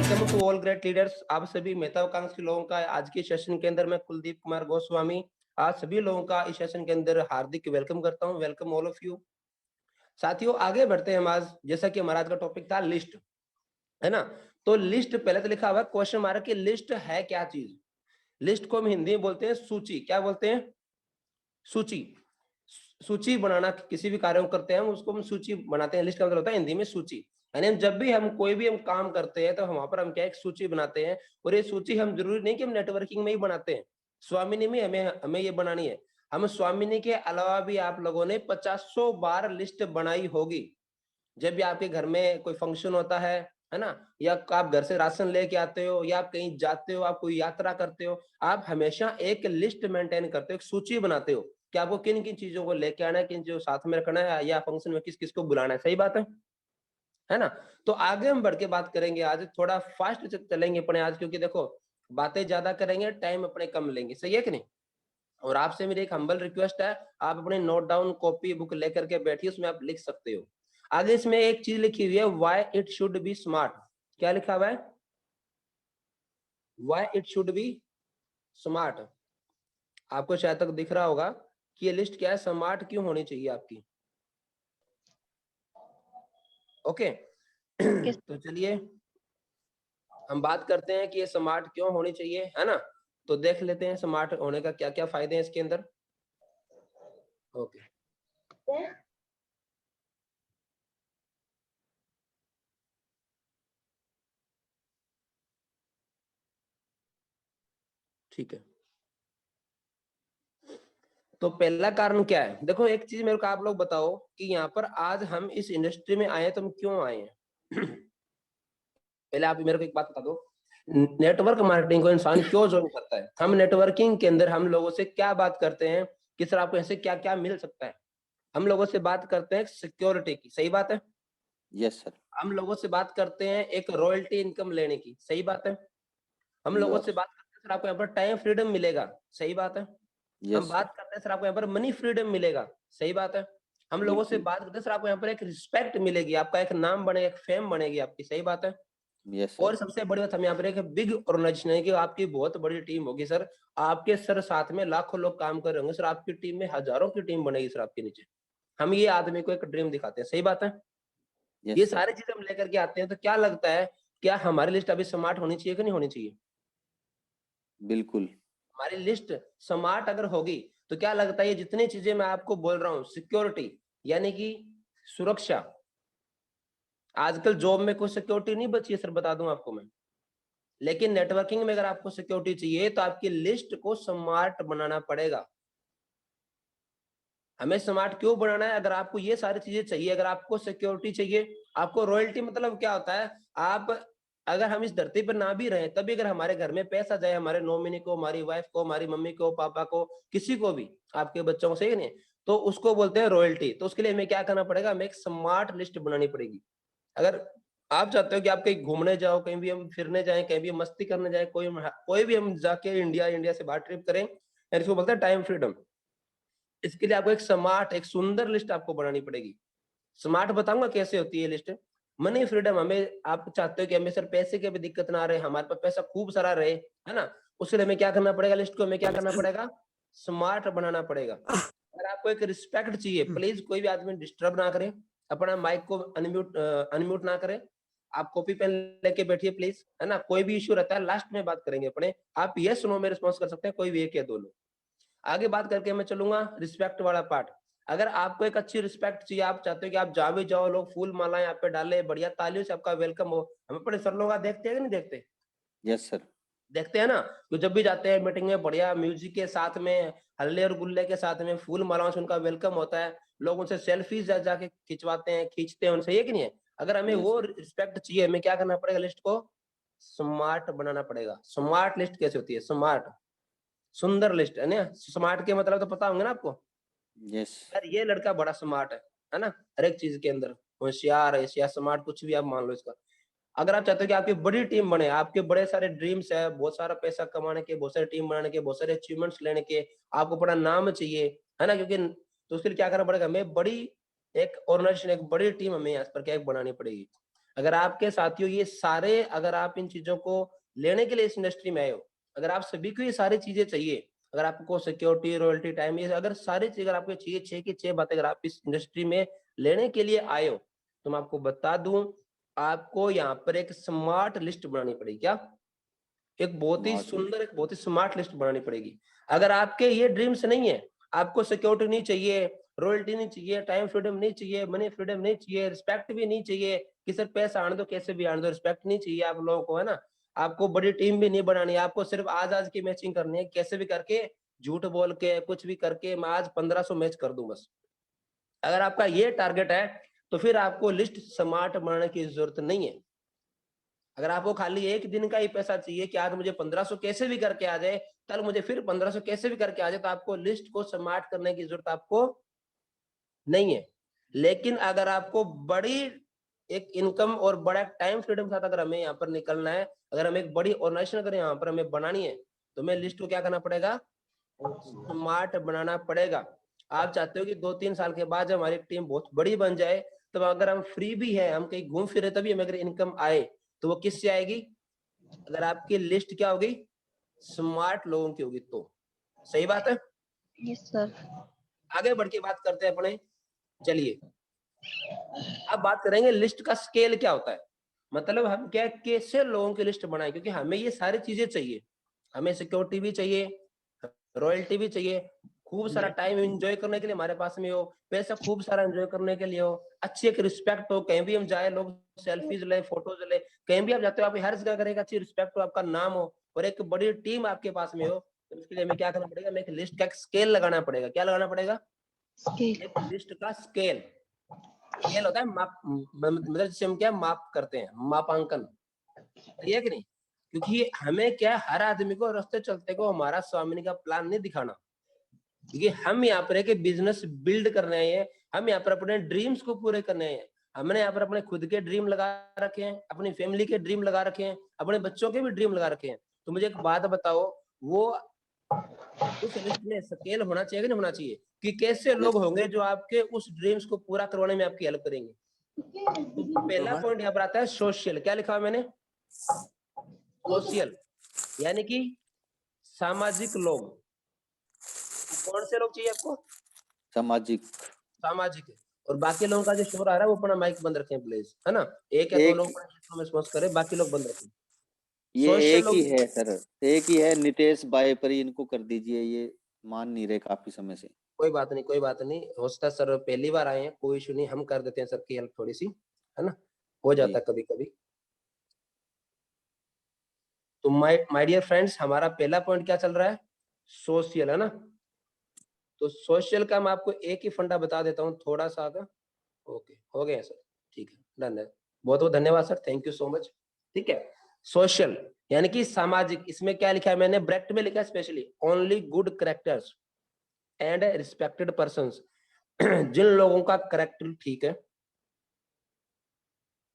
Welcome to all great leaders. आप सभी महत्वाकांक्षी लोगों का आज के सेशन के अंदर मैं कुलदीप कुमार गोस्वामी आज सभी लोगों का इस सेशन के अंदर हार्दिक वेलकम करता हूं। Welcome all of you. साथियों आगे बढ़ते हैं हम आज, जैसा कि हमारा आज का टॉपिक था लिस्ट, है ना। तो लिस्ट पहले तो लिखा हुआ है क्वेश्चन मार्क कि लिस्ट है क्या चीज। लिस्ट को हम हिंदी में बोलते हैं सूची। क्या बोलते हैं? सूची। सूची बनाना, किसी भी कार्य को करते हैं हम उसको हम सूची बनाते हैं। लिस्ट का मतलब होता है हिंदी में सूची। यानी हम जब भी हम कोई भी हम काम करते हैं तो वहां पर हम क्या एक सूची बनाते हैं। और ये सूची हम जरूरी नहीं कि हम नेटवर्किंग में ही बनाते हैं, स्वामिनी में हमें हमें ये बनानी है। हम स्वामिनी के अलावा भी आप लोगों ने 50 बार लिस्ट बनाई होगी। जब भी आपके घर में कोई फंक्शन होता है ना, या आप घर से राशन लेके आते हो, या आप कहीं जाते हो, आप कोई यात्रा करते हो, आप हमेशा एक लिस्ट मेंटेन करते हो, एक सूची बनाते हो कि आपको किन किन चीजों को लेके आना है, किन चीजों साथ में रखना है, या फंक्शन में किस किस को बुलाना है। सही बात है ना। तो आगे हम बढ़ के बात करेंगे, आज थोड़ा फास्ट चलेंगे अपने आज, क्योंकि देखो बातें ज्यादा करेंगे टाइम अपने कम लेंगे। सही है कि नहीं? और आपसे मेरी एक हम्बल रिक्वेस्ट है, आप अपने नोट डाउन कॉपी बुक लेकर के बैठिए, उसमें आप लिख सकते हो। आगे इसमें एक चीज लिखी हुई है, why it should be smart. क्या लिखा हुआ है? Why it should be smart. आपको शायद तक दिख रहा होगा कि ये लिस्ट क्या है, स्मार्ट क्यों होनी चाहिए आपकी। Okay okay. तो चलिए हम बात करते हैं कि ये स्मार्ट क्यों होनी चाहिए, है ना। तो देख लेते हैं स्मार्ट होने का क्या क्या फायदे हैं इसके अंदर। ओके ठीक है। तो पहला कारण क्या है? देखो एक चीज मेरे को आप लोग बताओ कि यहाँ पर आज हम इस इंडस्ट्री में आए तो हम क्यों आए हैं। पहले आप मेरे को एक बात बता दो, नेटवर्क मार्केटिंग को इंसान क्यों ज्वाइन करता है? हम नेटवर्किंग के अंदर हम लोगों से क्या बात करते हैं कि सर आपको ऐसे क्या क्या मिल सकता है। हम लोगों से बात करते हैं सिक्योरिटी की। सही बात है। Yes sir. हम लोगों से बात करते हैं एक रॉयल्टी इनकम लेने की। सही बात है। हम लोगों से यस बात करते हैं सर आपको यहाँ पर टाइम फ्रीडम मिलेगा। सही बात है। हम यस सर। बात करते हैं सर आपको यहाँ पर मनी फ्रीडम मिलेगा। सही बात है। हम लोगों से बिल्कुल। बात करते हैं सर आपको यहाँ पर एक रिस्पेक्ट मिलेगी, आपका एक नाम बनेगा, एक फेम बनेगी आपकी। सही बात है। यस और सर। सबसे बड़ी बात, हम यहाँ पर एक बिग ऑर्गेनाइजेशन है कि आपकी बहुत बड़ी टीम होगी सर। आपके सर साथ में लाखों लोग काम कर रहे होंगे सर, आपकी टीम में हजारों की टीम बनेगी सर आपके नीचे। हम ये आदमी को एक ड्रीम दिखाते हैं। सही बात है। ये यस सर। सारी चीजें हम लेकर के आते हैं। तो क्या लगता है, क्या हमारी लिस्ट अभी स्मार्ट होनी चाहिए कि नहीं होनी चाहिए? बिल्कुल। हमारी लिस्ट स्मार्ट अगर होगी तो क्या लगता है ये जितनी चीजें मैं आपको बोल रहा हूँ, सिक्योरिटी यानी कि सुरक्षा। आजकल जॉब में कोई सिक्योरिटी नहीं बची है सर, बता दूं आपको मैं। लेकिन नेटवर्किंग में अगर आपको सिक्योरिटी चाहिए तो आपकी लिस्ट को स्मार्ट बनाना पड़ेगा। हमें स्मार्ट क्यों बनाना है? अगर आपको ये सारी चीजें चाहिए, अगर आपको सिक्योरिटी चाहिए, आपको रॉयल्टी मतलब क्या होता है, आप अगर हम इस धरती पर ना भी रहे तभी अगर हमारे घर में पैसा जाए, हमारे नॉमिनी को, हमारी वाइफ को, हमारी मम्मी को, पापा को, किसी को भी, आपके बच्चों को, सही नहीं, तो उसको बोलते हैं रॉयल्टी। तो उसके लिए हमें क्या करना पड़ेगा? हमें एक स्मार्ट लिस्ट बनानी पड़ेगी। अगर आप चाहते हो कि आप कहीं घूमने जाओ, कहीं भी हम फिरने जाएं, कहीं भी हम मस्ती करने जाएं, कोई भी हम जाके इंडिया से बाहर ट्रिप करें, इसको बोलते हैं टाइम फ्रीडम। इसके लिए आपको एक स्मार्ट, एक सुंदर लिस्ट आपको बनानी पड़ेगी। स्मार्ट बताऊंगा कैसे होती है लिस्ट। मनी फ्रीडम, हमें आप चाहते हो कि हमें सर पैसे की भी दिक्कत ना रहे, हमारे पास पैसा खूब सारा रहे, है ना। उसके लिए हमें क्या करना पड़ेगा? लिस्ट को हमें क्या करना पड़ेगा? स्मार्ट बनाना पड़ेगा। अगर आपको एक रिस्पेक्ट चाहिए, प्लीज कोई भी आदमी डिस्टर्ब ना करे, अपना माइक को अनम्यूट ना करे। आप कॉपी पेन लेके बैठिए प्लीज, है ना। कोई भी इश्यू रहता है लास्ट में बात करेंगे अपने, आप यस नो में रिस्पॉन्स कर सकते हैं, कोई भी एक या दो लोग। आगे बात करके मैं चलूंगा रिस्पेक्ट वाला पार्ट। अगर आपको एक अच्छी रिस्पेक्ट चाहिए, आप चाहते हो कि आप जहाँ भी जाओ लोग फूल मालाएं आप पे डाले, बढ़िया तालियों से आपका वेलकम हो। हम अपने सर लोग देखते हैं कि नहीं देखते? Yes sir. देखते हैं ना। तो जब भी जाते हैं मीटिंग में, बढ़िया म्यूजिक के साथ में, हल्ले और गुल्ले के साथ में, फूल मालाओं से उनका वेलकम होता है। लोग उनसे सेल्फीज जाके खिंचवाते हैं, खींचते हैं उनसे, ये कि नहीं है? अगर हमें यस वो सर। रिस्पेक्ट चाहिए, हमें क्या करना पड़ेगा? लिस्ट को स्मार्ट बनाना पड़ेगा। स्मार्ट लिस्ट कैसे होती है? स्मार्ट, सुंदर लिस्ट, है ना। स्मार्ट के मतलब तो पता होंगे ना आपको। यस। यार ये लड़का बड़ा स्मार्ट है ना, हर एक चीज के अंदर होशियार है, या स्मार्ट कुछ भी आप मान लो इसका। अगर आप चाहते हो कि आपकी बड़ी टीम बने, आपके बड़े सारे ड्रीम्स है, बहुत सारा पैसा कमाने के, बहुत सारी टीम बनाने के, बहुत सारे अचीवमेंट्स लेने के, आपको बड़ा नाम चाहिए, है ना, क्योंकि तो उसके लिए क्या करना पड़ेगा? हमें बड़ी एक ऑर्गेनाइजेशन, एक बड़ी टीम हमें यहाँ पर क्या एक बनानी पड़ेगी। अगर आपके साथियों ये सारे, अगर आप इन चीजों को लेने के लिए इस इंडस्ट्री में आए हो, अगर आप सभी को ये सारी चीजें चाहिए, अगर आपको सिक्योरिटी, रॉयल्टी, टाइम, ये अगर सारी चीज अगर आपको चाहिए, 6 की 6 बातें अगर आप इस इंडस्ट्री में लेने के लिए आए हो, तो मैं आपको बता दूं, आपको यहाँ पर एक स्मार्ट लिस्ट बनानी पड़ेगी। क्या? एक बहुत ही स्मार्ट लिस्ट। सुंदर, एक बहुत ही स्मार्ट लिस्ट बनानी पड़ेगी। अगर आपके ये ड्रीम्स नहीं है, आपको सिक्योरिटी नहीं चाहिए, रॉयल्टी नहीं चाहिए, टाइम फ्रीडम नहीं चाहिए, मनी फ्रीडम नहीं चाहिए, रिस्पेक्ट भी नहीं चाहिए कि सर पैसा आने दो कैसे भी आने दो, रिस्पेक्ट नहीं चाहिए आप लोगों को, है ना, आपको बड़ी टीम भी नहीं बनानी है, आपको सिर्फ आज आज की मैचिंग करनी है, कैसे भी करके झूठ बोल के कुछ भी करके मैं आज 1500 मैच कर दूं बस। अगर आपका ये टारगेट है, तो फिर आपको लिस्ट स्मार्ट बनाने की जरूरत नहीं है। अगर आपको खाली एक दिन का ही पैसा चाहिए कि आज मुझे 1500 कैसे भी करके आ जाए, कल मुझे फिर 1500 कैसे भी करके आ जाए, तो आपको लिस्ट को स्मार्ट करने की जरूरत आपको नहीं है। लेकिन अगर आपको बड़ी एक इनकम और बड़ा टाइम फ्रीडम के साथ अगर हमें यहाँ पर निकलना है, अगर हमें एक बड़ी ऑर्गेनाइजेशन अगर यहाँ पर हमें बनानी है, तो हमें लिस्ट को क्या करना पड़ेगा? स्मार्ट बनाना पड़ेगा। आप चाहते हो कि 2-3 साल के बाद जब हमारी टीम बहुत बड़ी बन जाए, तब अगर हम फ्री भी है, हम कहीं घूम फिरे, तभी हमें अगर इनकम आए, तो वो किससे आएगी? अगर आपकी लिस्ट क्या होगी? स्मार्ट लोगों की होगी तो। सही बात है। Yes sir. आगे बढ़ के बात करते हैं अपने। चलिए अब बात करेंगे लिस्ट का स्केल क्या होता है, मतलब हम क्या कैसे लोगों की लिस्ट बनाएं, क्योंकि हमें ये सारी चीजें चाहिए, हमें सिक्योरिटी भी चाहिए, रॉयल्टी भी चाहिए, खूब सारा टाइम एंजॉय करने के लिए हमारे पास में हो, पैसा खूब सारा एंजॉय करने के लिए हो, अच्छी एक रिस्पेक्ट हो, कहीं भी हम जाए लोग सेल्फीज ले, फोटोज ले, कहीं भी आप जाते हो आप हर जगह करेगा, अच्छी रिस्पेक्ट हो, आपका नाम हो, और एक बड़ी टीम आपके पास में हो, तो उसके लिए हमें क्या करना पड़ेगा? हमें एक लिस्ट का स्केल लगाना पड़ेगा। क्या लगाना पड़ेगा? स्केल। एक लिस्ट का स्केल। स्केल होता है माप, मतलब जिसे हम क्या माप करते हैं, मापांकन। सही है कि नहीं? क्योंकि हमें क्या है, हर आदमी को रास्ते चलते को हमारा स्वामिनी का प्लान नहीं दिखाना, क्योंकि हम यहाँ पर एक बिजनेस बिल्ड करने आए हैं, हम यहाँ पर अपने ड्रीम्स को पूरे करने आए हैं। हमने यहाँ पर अपने खुद के ड्रीम लगा रखे हैं, अपनी फैमिली के ड्रीम लगा रखे हैं, अपने बच्चों के भी ड्रीम लगा रखे हैं। तो मुझे एक बात बताओ, वो उस लिस्ट में स्केल होना चाहिए कि नहीं होना चाहिए, कि कैसे लोग यस होंगे जो आपके उस ड्रीम्स को पूरा करवाने में आपकी हेल्प करेंगे। तो पहला पॉइंट यहाँ पर आता है सोशल। क्या लिखा है मैंने? सोशल, यानी कि सामाजिक लोग। कौन से लोग चाहिए आपको? सामाजिक। सामाजिक है। और बाकी लोगों का जो शोर आ रहा है वो अपना माइक बंद रखें प्लीज, है ना, एक या दो एक लोग रिस्पॉन्स करें, बाकी लोग बंद रखें। ये सोशल एक ही लोग, है सर, एक ही है, नितेश बायपरी, इनको कर दीजिए, ये मान नहीं रहे काफी समय से। कोई बात नहीं, कोई बात नहीं, हो सकता है सर पहली बार आए हैं, कोई इशू नहीं, हम कर देते हैं सर की हेल्प थोड़ी सी, है ना, हो जी जाता है कभी कभी। तो माय डियर फ्रेंड्स, हमारा पहला पॉइंट क्या चल रहा है? सोशल, है ना। तो सोशल का मैं आपको एक ही फंडा बता देता हूँ थोड़ा सा आगे। ओके, हो गया सर, ठीक है, डन है। बहुत बहुत धन्यवाद sir, thank you so much. ठीक है, सोशल यानी कि सामाजिक। इसमें क्या लिखा है मैंने? ब्रैकेट में लिखा है specially, only good characters and respected persons. जिन लोगों का करेक्टर ठीक है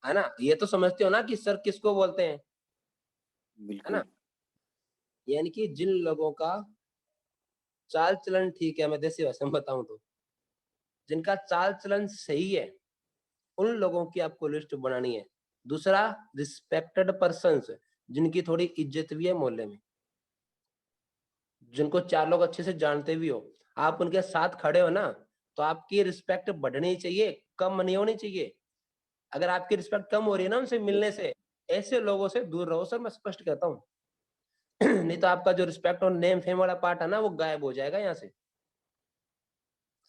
ना, ये तो समझते हो ना कि सर किसको बोलते हैं, है ना, बिल्कुल। यानी कि जिन लोगों का चाल चलन ठीक है, मैं देसी भाषा में बताऊं तो जिनका चाल चलन सही है, उन लोगों की आपको लिस्ट बनानी है। दूसरा, रिस्पेक्टेड पर्संस, जिनकी थोड़ी इज्जत भी है मोहल्ले में, जिनको 4 लोग अच्छे से जानते भी हो, आप उनके साथ खड़े हो ना, तो आपकी रिस्पेक्ट बढ़नी चाहिए, कम नहीं होनी चाहिए। अगर आपकी रिस्पेक्ट कम हो रही है ना उनसे मिलने से, ऐसे लोगों से दूर रहो सर, मैं स्पष्ट कहता हूँ। नहीं तो आपका जो रिस्पेक्ट और नेम फेम वाला पार्ट है ना, वो गायब हो जाएगा यहाँ से।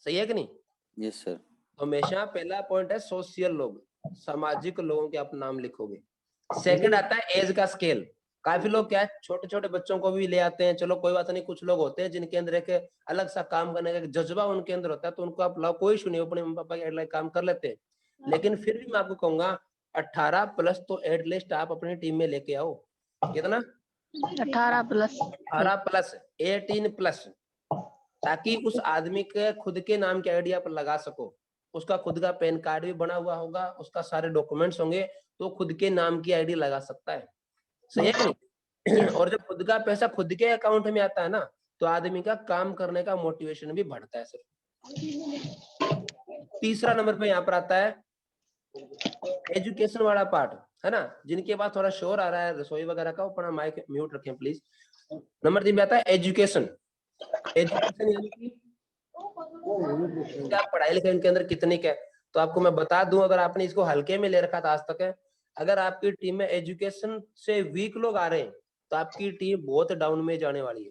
सही है कि नहीं? Yes sir. तो हमेशा पहला पॉइंट है सोशल लोग, सामाजिक लोगों के आप नाम लिखोगे। सेकंड आता है एज का स्केल। काफी लोग क्या है, छोटे छोटे बच्चों को भी ले आते हैं, चलो कोई बात नहीं, कुछ लोग होते हैं जिनके अंदर एक अलग सा काम करने का जज्बा उनके अंदर होता है, तो उनको आप लाओ, कोई इशू नहीं, अपने मम्मी पापा के लाइक काम कर लेते हैं। लेकिन फिर भी मैं आपको कहूंगा 18+ तो एटलीस्ट आप अपनी टीम में लेके आओ। कितना? 18+। 18+, 18+, ताकि उस आदमी के खुद के नाम के आईडी आप लगा सको, उसका खुद का पैन कार्ड भी बना हुआ होगा, उसका सारे डॉक्यूमेंट्स होंगे, तो खुद के नाम की आईडी लगा सकता है। सही है कि नहीं? और जब खुद का पैसा खुद के अकाउंट में आता है ना, तो आदमी का काम करने का मोटिवेशन भी बढ़ता है सर। तीसरा नंबर पे यहाँ पर आता है एजुकेशन वाला पार्ट है ना, जिनके पास थोड़ा शोर आ रहा है रसोई वगैरह का, अपना माइक म्यूट रखें प्लीज। नंबर 3 पे आता है एजुकेशन। एजुकेशन यानी कि क्या पढ़ाई लिखाई इनके अंदर कितनी है। तो आपको मैं बता दूं, अगर आपने इसको हल्के में ले रखा था आज तक है, अगर आपकी टीम में एजुकेशन से वीक लोग आ रहे हैं तो आपकी टीम बहुत डाउन में जाने वाली है,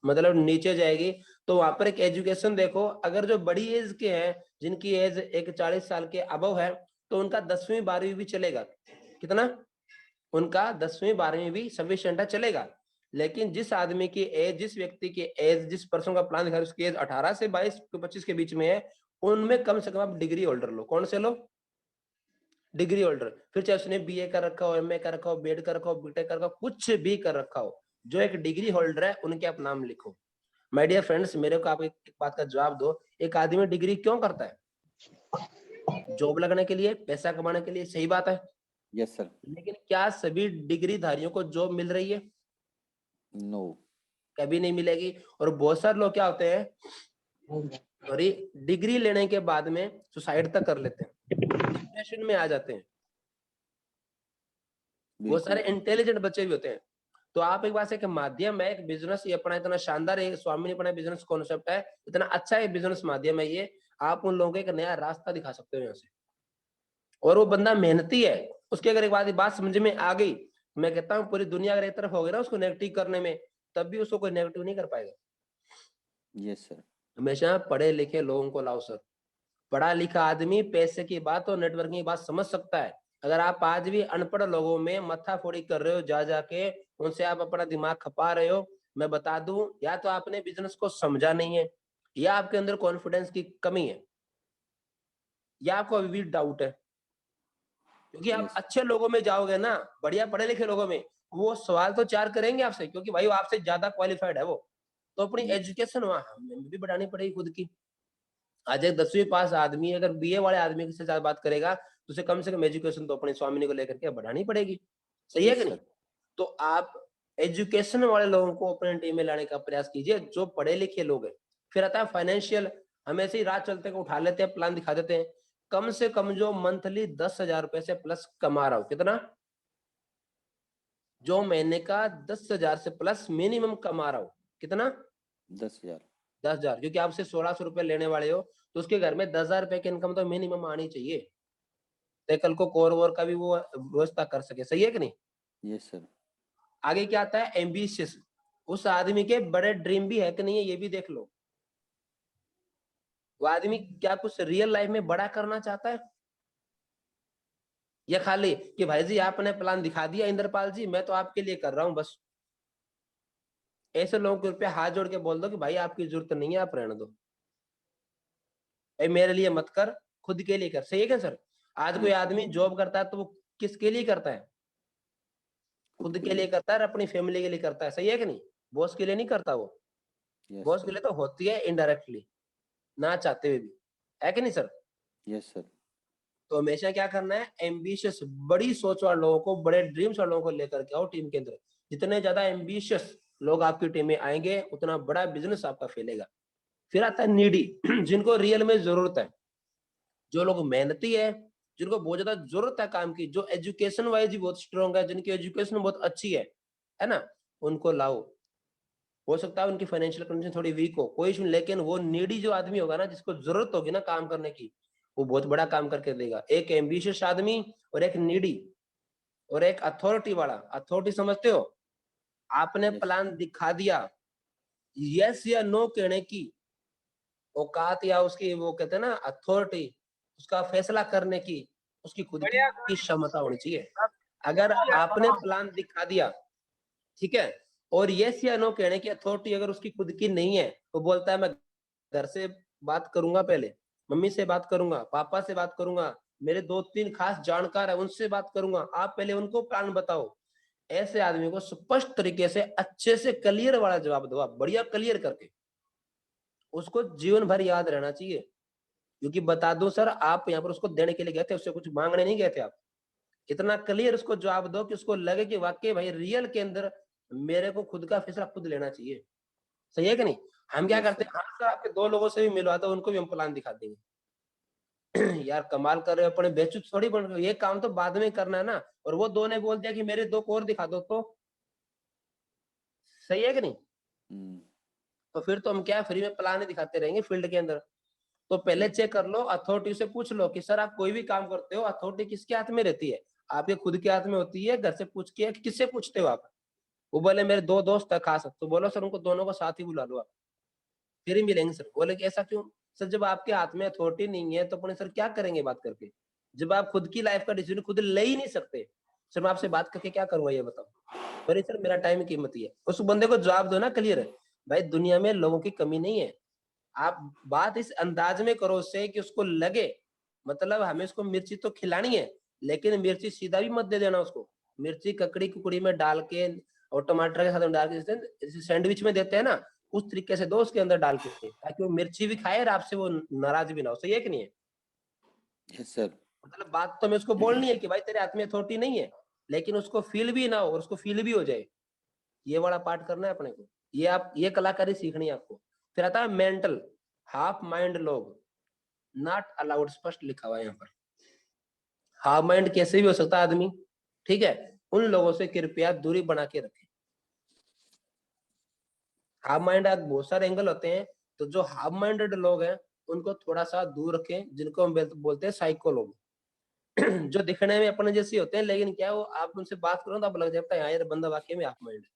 मतलब नीचे जाएगी। तो वहां पर एक एजुकेशन देखो, अगर जो बड़ी एज के हैं, जिनकी एज एक 40 साल के अबव है, तो उनका 10वीं 12वीं भी चलेगा। कितना? उनका 10वीं 12वीं भी सफिशिएंट है, चलेगा। लेकिन जिस आदमी की एज, जिस व्यक्ति की एज, जिस पर्सन का प्लान दिखा रहा है उसकी एज 18 से 22 25 के बीच में है, उनमें कम से कम आप डिग्री होल्डर लो। कौन से लो? Degree holder. फिर चाहे उसने बीए कर रखा हो, एमए कर रखा हो, बीएड कर रखा हो, बीटेक कर रखा हो, कुछ भी कर रखा हो, जो एक डिग्री होल्डर है उनके आप नाम लिखो। माय डियर फ्रेंड्स, मेरे को आप एक बात का जवाब दो, एक आदमी डिग्री क्यों करता है? जॉब लगने के लिए, पैसा कमाने के लिए, सही बात है। Yes sir. लेकिन क्या सभी डिग्री धारियों को जॉब मिल रही है? नो। कभी नहीं मिलेगी। और बहुत सारे लोग क्या होते हैं, सॉरी, डिग्री लेने के बाद में सुसाइड तक कर लेते हैं, डिप्रेशन में आ जाते हैं। बहुत सारे इंटेलिजेंट बच्चे भी होते हैं। तो आप एक बात से, माध्यम है, एक बिजनेस ये अपना इतना शानदार है, स्वामी ने अपना बिजनेस कॉन्सेप्ट है, इतना अच्छा है बिजनेस माध्यम है ये, आप उन लोगों को एक नया रास्ता दिखा सकते हो यहाँ से। और वो बंदा मेहनती है, उसकी अगर एक बात समझ में आ गई, मैं कहता हूँ पूरी दुनिया अगर एक तरफ हो गई ना उसको नेगेटिव करने में, तब भी उसको कोई नेगेटिव नहीं कर पाएगा। Yes sir. हमेशा पढ़े लिखे लोगों को लाओ सर। पढ़ा लिखा आदमी पैसे की बात और नेटवर्किंग की बात समझ सकता है। अगर आप आज भी अनपढ़ लोगों में मत्थाफोड़ी कर रहे हो, जा जाके उनसे आप अपना दिमाग खपा रहे हो, मैं बता दूं, या तो आपने बिजनेस को समझा नहीं है, या आपके अंदर कॉन्फिडेंस की कमी है, या आपको अभी भी डाउट है। क्योंकि आप यस। अच्छे लोगों में जाओगे ना, बढ़िया पढ़े लिखे लोगों में, वो सवाल तो चार करेंगे आपसे, क्योंकि भाई वो आपसे ज्यादा क्वालिफाइड है वो। तो अपनी एजुकेशन वहां हमें भी बढ़ानी पड़ेगी खुद की। आज एक 10वीं पास आदमी अगर बीए वाले आदमी से साथ बात करेगा, तो उसे कम से कम एजुकेशन तो अपने स्वामी को लेकर के बढ़ानी पड़ेगी। सही है कि यस नहीं? सर। तो आप एजुकेशन वाले लोगों को अपने टीम में लाने का प्रयास कीजिए, जो पढ़े लिखे लोग हैं। फिर आता है फाइनेंशियल। हम ऐसे ही रात चलते को उठा लेते हैं, प्लान दिखा देते हैं। कम से कम जो मंथली 10,000 रुपए से प्लस कमा रहा हो, कितना? जो महीने का 10,000 से प्लस मिनिमम कमा रहा हो, कितना? 10,000। 10,000। क्योंकि आपसे 1,600 रुपए लेने वाले हो, तो उसके घर में 10,000 रुपए की इनकम तो मिनिमम आनी चाहिए, तो कल को कोर वोर का भी वो व्यवस्था कर सके। सही है कि नहीं? Yes sir. आगे क्या आता है? एम्बिशियस। उस आदमी के बड़े ड्रीम भी है कि नहीं है, ये भी देख लो। वो आदमी क्या कुछ रियल लाइफ में बड़ा करना चाहता है, या खाली कि भाई जी आपने प्लान दिखा दिया इंद्रपाल जी, मैं तो आपके लिए कर रहा हूं बस। ऐसे लोगों के रुपया हाथ जोड़ के बोल दो कि भाई आपकी जरूरत नहीं है, आप रहने दो, भाई मेरे लिए मत कर, खुद के लिए कर। सही है क्या सर? आज कोई आदमी जॉब करता है तो वो किसके लिए करता है? खुद के लिए करता है, अपनी फैमिली के लिए करता है। सही है कि नहीं? बॉस के लिए नहीं करता वो। यस बॉस के लिए तो होती है इनडायरेक्टली, ना चाहते हुए भी, है कि नहीं सर? Yes sir. तो हमेशा क्या करना है? एम्बिशियस, बड़ी सोच वाले लोगों को, बड़े ड्रीम्स वाले लोगों को लेकर के आओ टीम के अंदर। जितने ज्यादा एम्बिशियस लोग आपकी टीम में आएंगे, उतना बड़ा बिजनेस आपका फैलेगा। फिर आता है नीडी, जिनको रियल में जरूरत है, जो लोग मेहनती है, जिनको बहुत ज्यादा जरूरत है काम की, जो एजुकेशन वाइज भी बहुत स्ट्रांग है, जिनकी एजुकेशन बहुत अच्छी है ना, उनको लाओ। हो सकता है उनकी फाइनेंशियल कंडीशन थोड़ी वीक हो, कोई इशू नहीं, लेकिन वो नीडी जो आदमी होगा ना, जिसको जरूरत होगी ना काम करने की, वो बहुत बड़ा काम करके देगा। एक एम्बिशियस आदमी और एक नीडी और एक अथॉरिटी वाला। अथॉरिटी समझते हो? आपने यस। प्लान दिखा दिया, यस या नो कहने की औकात, या उसकी वो कहते हैं ना अथॉरिटी, उसका फैसला करने की उसकी खुद की क्षमता होनी चाहिए। अगर आपने प्लान दिखा दिया, ठीक है, और यस या नो कहने की अथॉरिटी अगर उसकी खुद की नहीं है, तो बोलता है मैं घर से बात करूंगा, पहले मम्मी से बात करूंगा, पापा से बात करूंगा, मेरे 2-3 खास जानकार है उनसे बात करूंगा, आप पहले उनको प्लान बताओ। ऐसे आदमी को स्पष्ट तरीके से अच्छे से क्लियर वाला जवाब दो आप, बढ़िया क्लियर करके, उसको जीवन भर याद रहना चाहिए। क्योंकि बता दो सर, आप यहाँ पर उसको देने के लिए गए थे, उससे कुछ मांगने नहीं गए थे आप। इतना क्लियर उसको जवाब दो कि उसको लगे कि वाकई भाई रियल के अंदर मेरे को खुद का फैसला खुद लेना चाहिए। सही है कि नहीं? हम क्या यस करते सर। हैं, हाँ सर आपके 2 लोगों से भी मिलवा दो, उनको भी हम प्लान दिखा देंगे। यार कमाल कर रहे हो, अपने बेचू थोड़ी बन रहे हो, ये काम तो बाद में करना है ना। और वो दो ने बोल दिया कि मेरे दो और दिखा दो, तो सही है कि नहीं? तो फिर तो हम क्या फ्री में प्लान ही दिखाते रहेंगे फील्ड के अंदर। तो पहले चेक कर लो, अथॉरिटी से पूछ लो कि सर आप कोई भी काम करते हो अथॉरिटी किसके हाथ में रहती है? आपके खुद के हाथ में होती है, घर से पूछ के, किससे पूछते हो आप? वो बोले मेरे दो दोस्त है खास, तो बोलो सर उनको दोनों को साथ ही बुला लो आप, फिर ही मिलेंगे सर। बोले कि ऐसा क्यों? सर जब आपके हाथ में अथॉरिटी नहीं है तो अपने सर क्या करेंगे बात करके? जब आप खुद की लाइफ का डिसीजन खुद ले ही नहीं सकते, सर मैं आपसे बात करके क्या करूंगा ये बताओ? अरे सर मेरा टाइम कीमती है। उस बंदे को जवाब दो ना क्लियर है, भाई दुनिया में लोगों की कमी नहीं है। आप बात इस अंदाज में करो उससे कि उसको लगे, मतलब हमें उसको मिर्ची तो खिलानी है, लेकिन मिर्ची सीधा भी मत दे देना उसको। मिर्ची ककड़ी कुकड़ी में डाल के और टमाटर के साथ में डाल के जैसे सैंडविच में देते हैं ना, उस तरीके से दो उसके अंदर डाल के, ताकि वो मिर्ची भी खाए और आपसे वो नाराज भी ना हो। सही है कि नहीं है? Yes sir. मतलब बात तो मैं उसको बोलनी है कि भाई तेरे हाथ में अथॉरिटी नहीं है, लेकिन उसको फील भी ना हो और उसको फील भी हो जाए। ये वाला पार्ट करना है अपने को। ये आप ये कलाकारी सीखनी है आपको। फिर आता है मेंटल, हाफ माइंड लोग नॉट अलाउड, स्पष्ट लिखा हुआ है यहाँ पर। हाफ माइंड कैसे भी हो सकता है आदमी, ठीक है? उन लोगों से कृपया दूरी बना के रखें। हाफ माइंड आज बहुत सारे एंगल होते हैं, तो जो हाफ माइंडेड लोग हैं उनको थोड़ा सा दूर रखें, जिनको हम बोलते हैं साइको लोग। जो दिखने में अपने जैसे होते हैं, लेकिन क्या वो आप उनसे बात करो तो आप लग जाता है हाँ यार बंदा वाकई में हाफ माइंड है।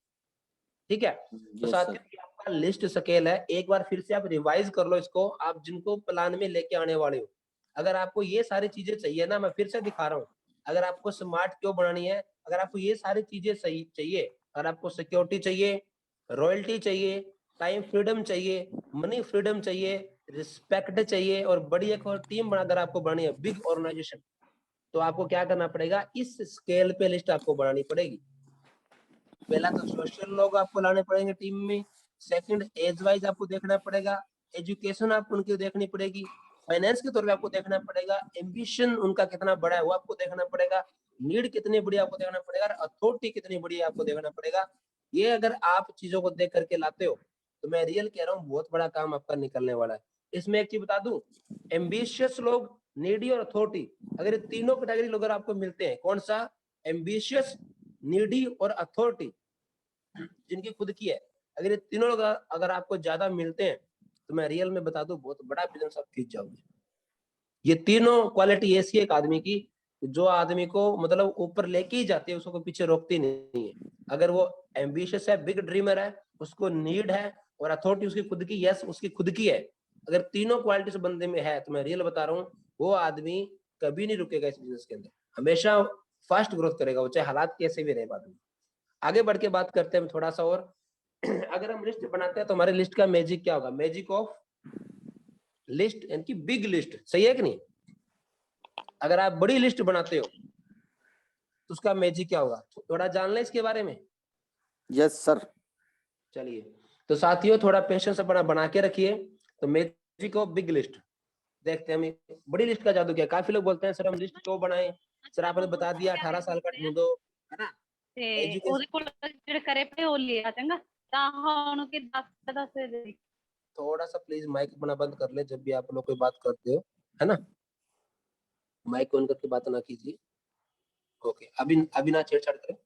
ठीक है? तो यस साथियों सर। ये आपका लिस्ट स्केल है, एक बार फिर से आप रिवाइज कर लो इसको, आप जिनको प्लान में लेके आने वाले हो। अगर आपको ये सारी चीजें चाहिए ना, मैं फिर से दिखा रहा हूँ, अगर आपको स्मार्ट क्यों बनानी है, अगर आपको ये सारी चीजें सही चाहिए, अगर आपको सिक्योरिटी चाहिए, रॉयल्टी चाहिए, टाइम फ्रीडम चाहिए, मनी फ्रीडम चाहिए, रिस्पेक्ट चाहिए, और बड़ी एक और टीम बना, अगर आपको बनानी है बिग ऑर्गेनाइजेशन, तो आपको क्या करना पड़ेगा? इस स्केल पे लिस्ट आपको बनानी पड़ेगी। पहला तो सोशल लोग आपको लाने पड़ेंगे टीम में। सेकंड, एज वाइज आपको देखना पड़ेगा। एजुकेशन आपको उनकी देखनी पड़ेगी। फाइनेंस के तौर पे आपको देखना पड़ेगा। एम्बिशन उनका कितना बड़ा है वो आपको देखना पड़ेगा। नीड कितनी बड़ी आपको देखना पड़ेगा, और अथॉरिटी कितनी बड़ी आपको देखना पड़ेगा। ये अगर आप चीजों को देख करके लाते हो, तो मैं रियल कह रहा हूँ बहुत बड़ा काम आपका निकलने वाला है। इसमें एक चीज बता दूं, एम्बिशियस लोग, नीडी और अथॉरिटी, अगर ये तीनों कैटेगरी लोग अगर आपको मिलते हैं, कौन सा? एम्बिशियस, नीडी और अथॉरिटी, जिनकी खुद की है, अगर ये तीनों लोग अगर आपको ज्यादा मिलते हैं, तो मैं रियल में बता दूं बहुत बड़ा बिजनेस आप खींच जाओगे। ये तीनों क्वालिटी ऐसी है एक आदमी की, जो आदमी को मतलब ऊपर लेके ही जाती है, उसको पीछे रोकती नहीं है। अगर वो एम्बिशियस है, बिग ड्रीमर है, उसको नीड है, और अथॉरिटी उसकी खुद की, यस उसकी खुद की है, अगर तीनों क्वालिटी से बंदे में है, तो मैं रियल बता रहा हूँ, वो आदमी कभी नहीं रुकेगा इस बिजनेस के अंदर, हमेशा फास्ट ग्रोथ करेगा वो, चाहे हालात कैसे भी रहे बाद में। आगे बढ़ के बात करते हैं थोड़ा सा और। अगर हम लिस्ट बनाते हैं तो हमारे लिस्ट का मैजिक क्या होगा? मैजिक ऑफ लिस्ट, यानी कि बिग लिस्ट। सही है कि नहीं? अगर आप बड़ी लिस्ट बनाते हो तो उसका मैजिक क्या होगा? थोड़ा जान लें इसके बारे में। Yes sir. चलिए, तो साथियों थोड़ा पेशेंस अपना बना के रखिए। तो मैजिक ऑफ बिग लिस्ट देखते हैं हम, बड़ी लिस्ट का जादू क्या है। काफी लोग बोलते हैं सर हम लिस्ट क्यों बनाए? सर आपने बता दिया 18 साल का ढूंढो, है ना? ਤੇ एजुकेशन, ਉਹਦੇ ਕੋਲ ਜਿਹੜੇ ਕਰੇ ਪਏ ਉਹ ਲਿਆ ਚੰਗਾ ਤਾਂ ਹੁਣ ਕਿ 10 ਦੇ थोड़ा सा प्लीज माइक अपना बंद कर ले जब भी आप लोग कोई बात करते हो, है ना? माइक ऑन करके बात ना कीजिए। ओके, अभी अभी ना छेड़छाड़ करें।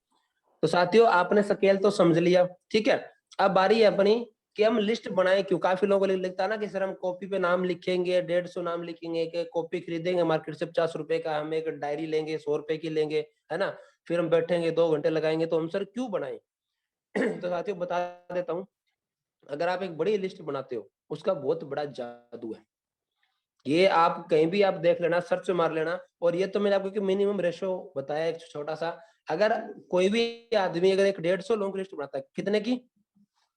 तो साथियों आपने स्केल तो समझ लिया, ठीक है? अब बारी है अपनी कि हम लिस्ट बनाए क्यों। काफी लोगों को लिखता है ना कि सर हम कॉपी पे नाम लिखेंगे, 150 नाम लिखेंगे, कि कॉपी खरीदेंगे मार्केट से 50 रुपए का, हम एक डायरी लेंगे 100 रुपए की लेंगे, है ना? फिर हम बैठेंगे 2 घंटे लगाएंगे, तो हम सर क्यों बनाए? तो साथियों बता देता हूँ, अगर आप एक बड़ी लिस्ट बनाते हो, उसका बहुत बड़ा जादू है। ये आप कहीं भी आप देख लेना, सर्च मार लेना, और ये तो मैंने आपको मिनिमम रेशो बताया एक छोटा सा। अगर कोई भी आदमी अगर एक 150 लोगों की लिस्ट बनाता है, कितने की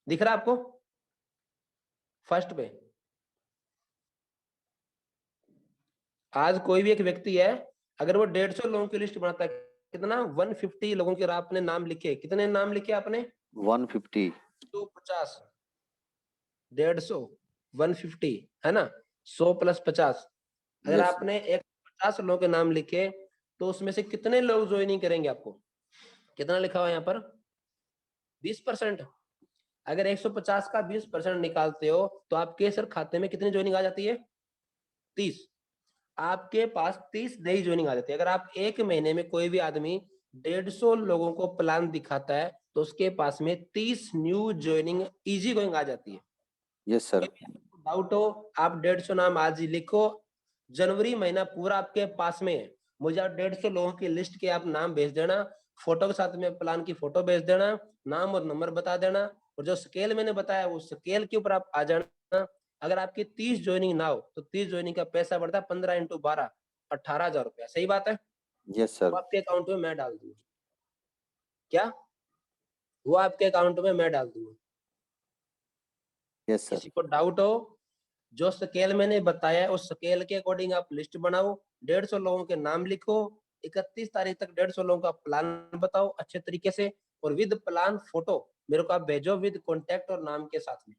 दिख रहा है आपको फर्स्ट पे? आज कोई भी एक व्यक्ति है, अगर वो 150 लोगों की लिस्ट बनाता है, कितना? 150 लोगों के आपने नाम लिखे, कितने नाम लिखे आपने? 150। 150, 150, 150, है ना? 100 प्लस 50, अगर यस। आपने 150 लोगों के नाम लिखे, तो उसमें से कितने लोग ज्वाइनिंग करेंगे आपको? कितना लिखा हुआ है यहाँ पर? 20%। अगर 150 का 20% निकालते हो, तो आपके सर खाते में कितनी ज्वाइनिंग आ जाती है? 30। आपके पास 30 नई ज्वाइनिंग आ जाती है। अगर आप एक महीने में कोई भी आदमी 150 लोगों को प्लान दिखाता है तो उसके पास में 30 न्यू ज्वाइनिंग इजी गोइंग आ जाती है। Yes sir. डाउट हो आप 150 नाम आज ही लिखो, जनवरी महीना पूरा आपके पास में है, मुझे आप 150 लोगों की लिस्ट के आप नाम भेज देना, फोटो के साथ में प्लान की फोटो भेज देना, नाम और नंबर बता देना, और जो स्केल मैंने बताया वो स्केल के ऊपर आप आ जाना। अगर आपकी 30 ज्वाइनिंग ना हो तो 30 ज्वाइनिंग का पैसा बढ़ता है 15 × 12 18,000 रुपया। सही बात है? यस वो सर। आपके अकाउंट में मैं डाल दूंगा। क्या? वो आपके अकाउंट में मैं डाल दूंगा। Yes sir. किसी को डाउट हो, जो स्केल मैंने बताया उस स्केल के अकॉर्डिंग आप लिस्ट बनाओ, 150 लोगों के नाम लिखो, 31 तारीख तक 150 लोगों का प्लान बताओ अच्छे तरीके से, और विद प्लान फोटो मेरे को आप भेजो विद कॉन्टेक्ट और नाम के साथ में।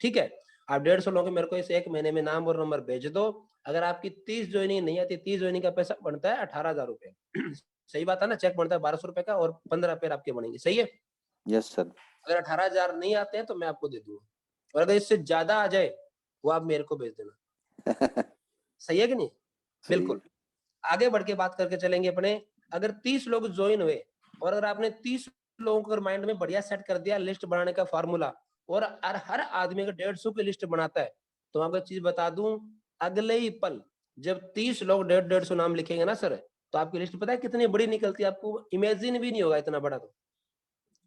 ठीक है? आप 150 लोगों के मेरे को इस एक महीने में नाम और नंबर भेज दो। अगर आपकी 30 ज्वाइनिंग नहीं आती, 30 ज्वाइनिंग का पैसा बनता है 18,000 रुपए। सही बात है ना? चेक बनता है 1200 रुपए का और 15 पेयर आपके बनेंगे। सही है? Yes sir. अगर 18,000 नहीं आते हैं तो मैं आपको दे दूंगा, और अगर इससे ज्यादा आ जाए वो आप मेरे को भेज देना। सही है कि नहीं? सही बिल्कुल। है। आगे बढ़ के बात करके चलेंगे अपने। अगर 30 लोग ज्वाइन हुए और अगर आपने 30 लोगों को माइंड में बढ़िया सेट कर दिया लिस्ट बनाने का फार्मूला, और हर आदमी अगर 150 की लिस्ट बनाता है, तो मैं आपको चीज बता दूं, अगले ही पल जब 30 लोग 150 नाम लिखेंगे ना सर, तो आपकी लिस्ट पता है कितनी बड़ी निकलती है? आपको इमेजिन भी नहीं होगा इतना बड़ा। तो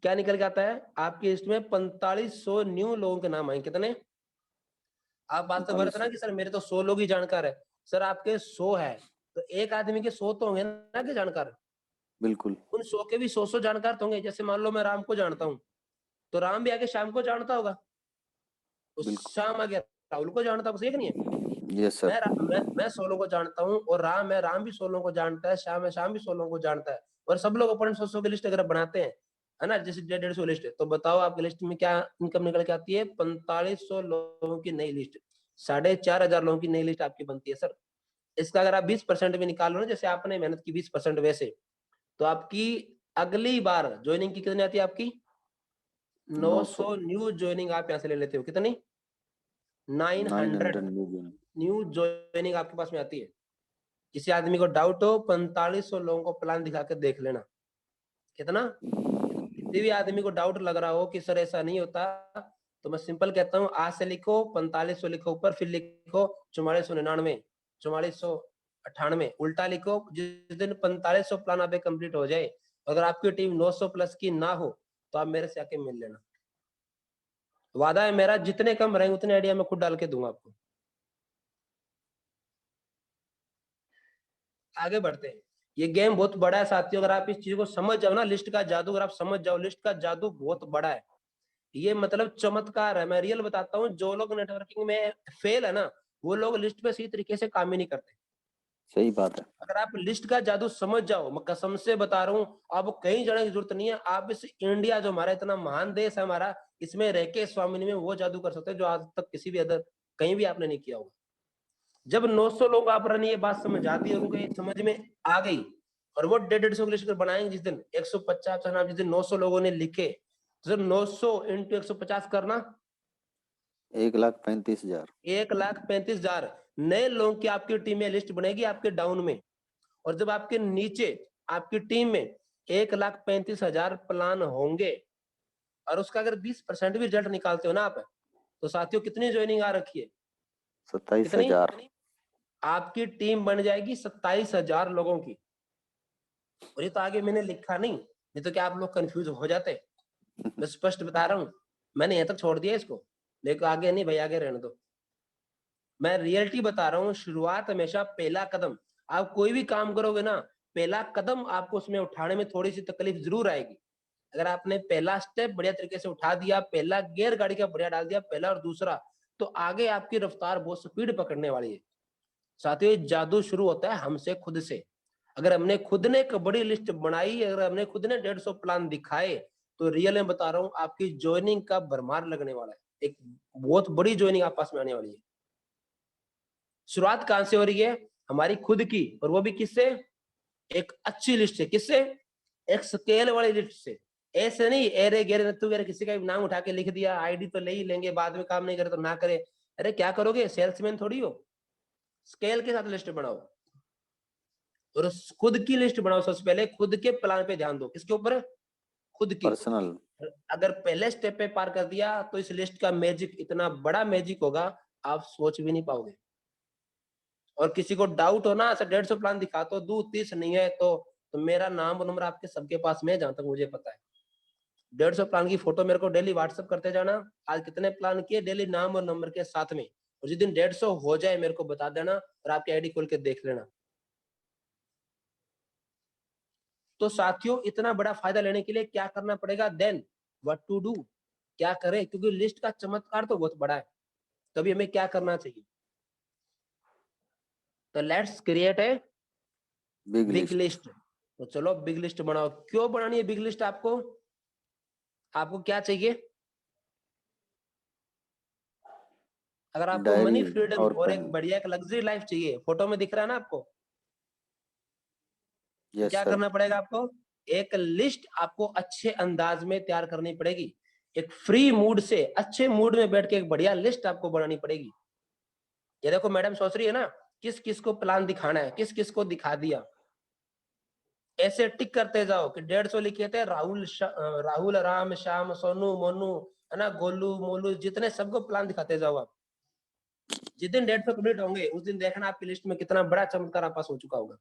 क्या निकल के आता है आपकी लिस्ट में? 4500 न्यू लोगों के नाम आए। कितने? आप बात तो करते ना 4500। कि सर मेरे तो 100 लोग ही जानकार है। सर आपके 100 है तो एक आदमी के 100 तो होंगे ना के जानकार। बिल्कुल। उन 100 के भी 100 जानकार तो होंगे। जैसे मान लो मैं राम को जानता हूँ, तो राम भी आगे शाम को जानता होगा, उस बिल्कुल। शाम आगे राहुल को जानता होगा। सही है कि नहीं है? Yes sir. मैं 100 लोगों को जानता हूँ, और राम है, राम भी 100 लोगों को जानता है, श्याम है, श्याम भी 100 लोगों को जानता है, और सब लोग अपने 100 की लिस्ट अगर बनाते हैं, है ना, जैसे 150 लिस्ट है, तो बताओ आपकी लिस्ट में क्या इनकम निकल के आती है? 4500 लोगों की नई लिस्ट, 4,500 लोगों की नई लिस्ट आपकी बनती है सर। इसका अगर आप 20% भी निकालो ना, जैसे आपने मेहनत की 20% वैसे, तो आपकी अगली बार ज्वाइनिंग की कितनी आती है आपकी? 900। 900 न्यू ज्वाइनिंग आप यहाँ से ले लेते हो। कितनी? 900 900 मिलियन। न्यू ज्वाइनिंग आपके पास में आती है। किसी आदमी को डाउट हो 4500 लोगों को प्लान दिखा के देख लेना। कितना? किसी भी आदमी को डाउट लग रहा हो कि सर ऐसा नहीं होता, तो मैं सिंपल कहता हूँ, आज से लिखो 4500 लिखो ऊपर, फिर लिखो 4499, 4498, उल्टा लिखो। जिस दिन 4500 प्लान आप कंप्लीट हो जाए, अगर आपकी टीम 900 प्लस की ना हो, तो आप मेरे से आके मिल लेना। वादा है मेरा, जितने कम रहेंगे उतने आइडिया मैं खुद डाल के दूंगा आपको। आगे बढ़ते हैं। ये गेम बहुत बड़ा है साथियों, अगर आप इस चीज को समझ जाओ ना, लिस्ट का जादू अगर आप समझ जाओ, लिस्ट का जादू बहुत बड़ा है। ये मतलब चमत्कार है, मैं रियल बताता हूँ। जो लोग नेटवर्किंग में फेल है ना, वो लोग लिस्ट पे सही तरीके से काम ही नहीं करते। सही बात है। अगर आप लिस्ट का जादू समझ जाओ, मैं कसम से बता रहा हूँ, आपको कहीं जाने की जरूरत नहीं है। आप इस इंडिया जो हमारा इतना महान देश है हमारा, इसमें रह के स्वामिनी में वो जादू कर सकते हैं जो आज तक किसी भी अदर कहीं भी आपने नहीं किया होगा। जब 900 लोग आप रन, ये बात समझ आती है, उनको ये समझ में आ गई, और वो 150 की लिस्ट बनाएंगे जिस दिन 150 नाम, जिस दिन 900 लोगों ने लिखे, तो जब 900 × 150 करना, 1,35,000। 1,35,000 नए लोगों की आपकी टीम में लिस्ट बनेगी आपके डाउन में। और जब आपके नीचे आपकी टीम में 1,35,000 प्लान होंगे, और उसका अगर 20% भी रिजल्ट निकालते हो ना आप, तो साथियों कितनी ज्वाइनिंग आ रखी है? कितनी? 27,000। आपकी टीम बन जाएगी 27,000 लोगों की। और ये तो आगे मैंने लिखा नहीं तो क्या आप लोग कंफ्यूज हो जाते? मैं स्पष्ट बता रहा हूँ, मैंने यहाँ तक छोड़ दिया इसको, लेकिन आगे नहीं भाई, आगे रहने दो। मैं रियलिटी बता रहा हूँ, शुरुआत हमेशा पहला कदम। आप कोई भी काम करोगे ना, पहला कदम आपको उसमें उठाने में थोड़ी सी तकलीफ जरूर आएगी। अगर आपने पहला स्टेप बढ़िया तरीके से उठा दिया, पहला गियर गाड़ी का बढ़िया डाल दिया, पहला और दूसरा, तो आगे आपकी रफ्तार बहुत स्पीड पकड़ने वाली है। साथियों, ये जादू शुरू होता है हमसे, खुद से। अगर हमने खुद ने एक बड़ी लिस्ट बनाई, अगर हमने खुद ने 150 प्लान दिखाए, तो रियल में बता रहा हूँ आपकी ज्वाइनिंग का भरमार लगने वाला है। एक बहुत बड़ी ज्वाइनिंग आप पास में आने वाली है। शुरुआत कहां से हो रही है? हमारी खुद की, और वो भी किससे? एक अच्छी लिस्ट से। किससे? एक स्केल वाली लिस्ट से। ऐसे नहीं एरे गेरे नत्थु गेरे किसी का भी नाम उठा के लिख दिया, आईडी तो ले ही लेंगे, बाद में काम नहीं करे तो ना करे। अरे क्या करोगे, सेल्समैन थोड़ी हो। स्केल के साथ लिस्ट बनाओ। और खुद की लिस्ट बनाओ। सबसे पहले खुद के प्लान पे ध्यान दो। किसके ऊपर? खुद की। पर्सनल। अगर पहले स्टेप पे पार कर दिया तो इस लिस्ट का मैजिक इतना बड़ा मैजिक होगा, आप सोच भी नहीं पाओगे। और किसी को डाउट हो ना, ऐसा 150 प्लान दिखा तो दू 30 नहीं है तो मेरा नाम और नंबर आपके सबके पास में है, जहां तक मुझे पता है। 150 प्लान की फोटो मेरे को डेली व्हाट्सअप करते जाना, आज कितने प्लान किए, डेली नाम और नंबर के साथ में। और जिस दिन 150 हो जाए मेरे को बता देना और आपकी आईडी खोल के देख लेना। तो साथियों, इतना बड़ा फायदा लेने के लिए क्या करना पड़ेगा? देन व्हाट टू डू, क्या करें? क्योंकि लिस्ट का चमत्कार तो बहुत बड़ा है। तभी हमें क्या करना चाहिए? तो let's create a big big list. List. तो चलो बिग लिस्ट बनाओ। क्यों बनानी है बिग लिस्ट आपको? आपको क्या चाहिए? अगर आपको डायरी मनी फ्रीडम और और पेन। एक बढ़िया एक लग्जरी लाइफ चाहिए, फोटो में दिख रहा है ना आपको, तो यस क्या सर। करना पड़ेगा आपको? एक लिस्ट आपको अच्छे अंदाज में तैयार करनी पड़ेगी। एक फ्री मूड से, अच्छे मूड में बैठ के एक बढ़िया लिस्ट आपको बनानी पड़ेगी। ये देखो मैडम सोच रही है ना, किस किस को प्लान दिखाना है, किस किस को दिखा दिया। ऐसे टिक करते जाओ कि 150 लिखे थे, राहुल, राम, श्याम, सोनू, मोनू, है ना, गोलू, मोलू, जितने सबको प्लान दिखाते जाओ आप। जिस दिन 150 कंप्लीट होंगे उस दिन देखना आपकी लिस्ट में कितना बड़ा चमत्कार आपका हो चुका होगा।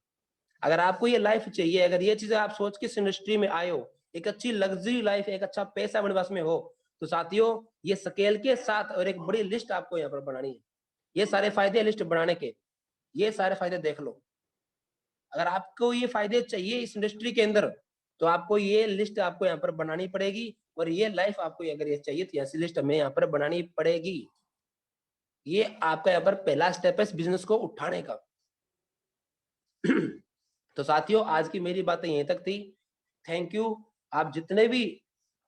अगर आपको ये लाइफ चाहिए, अगर ये चीजें आप सोच के इस इंडस्ट्री में आए हो, एक अच्छी लग्जरी लाइफ, एक अच्छा पैसा अपने पास में हो, तो साथियों ये स्केल के साथ और एक बड़ी लिस्ट आपको यहाँ पर बनानी है। ये सारे फायदे लिस्ट बनाने के, ये सारे फायदे देख लो। अगर आपको ये फायदे चाहिए इस इंडस्ट्री के अंदर, तो आपको ये लिस्ट आपको यहाँ पर बनानी पड़ेगी। और ये लाइफ आपको अगर ये चाहिए तो ऐसी लिस्ट हमें यहाँ पर बनानी पड़ेगी। ये आपका यहाँ पर पहला स्टेप है इस बिजनेस को उठाने का। तो साथियों, आज की मेरी बातें यहीं तक थी। Thank you. आप जितने भी